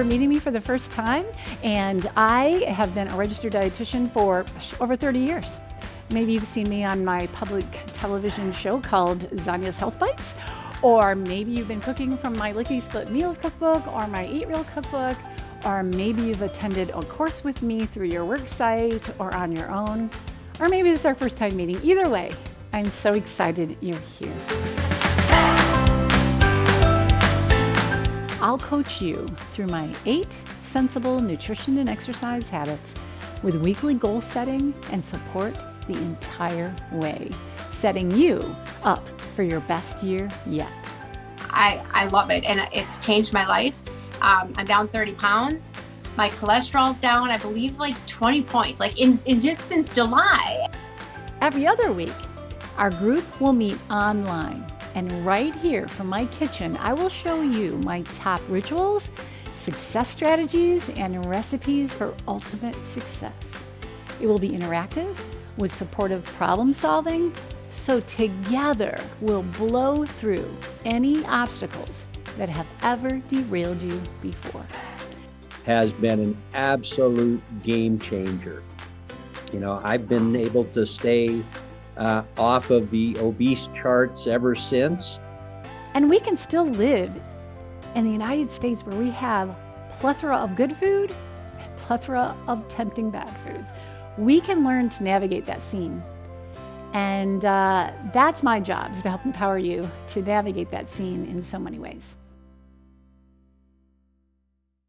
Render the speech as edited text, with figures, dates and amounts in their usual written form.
for meeting me for the first time. And I have been a registered dietitian for over 30 years. Maybe you've seen me on my public television show called Zonya's Health Bites, or maybe you've been cooking from my Lickety Split Meals cookbook or my Eat Real cookbook, or maybe you've attended a course with me through your work site or on your own, or maybe this is our first time meeting. Either way, I'm so excited you're here. I'll coach you through my 8 sensible nutrition and exercise habits with weekly goal setting and support the entire way, setting you up for your best year yet. I love it, and it's changed my life. I'm down 30 pounds. My cholesterol's down, I believe, like 20 points, like in just since July. Every other week, our group will meet online. And right here from my kitchen, I will show you my top rituals, success strategies, and recipes for ultimate success. It will be interactive with supportive problem solving, so together we'll blow through any obstacles that have ever derailed you before. Has been an absolute game changer. You know, I've been able to stay off of the obese charts ever since. And we can still live in the United States where we have plethora of good food and plethora of tempting bad foods. We can learn to navigate that scene. And that's my job, is to help empower you to navigate that scene in so many ways.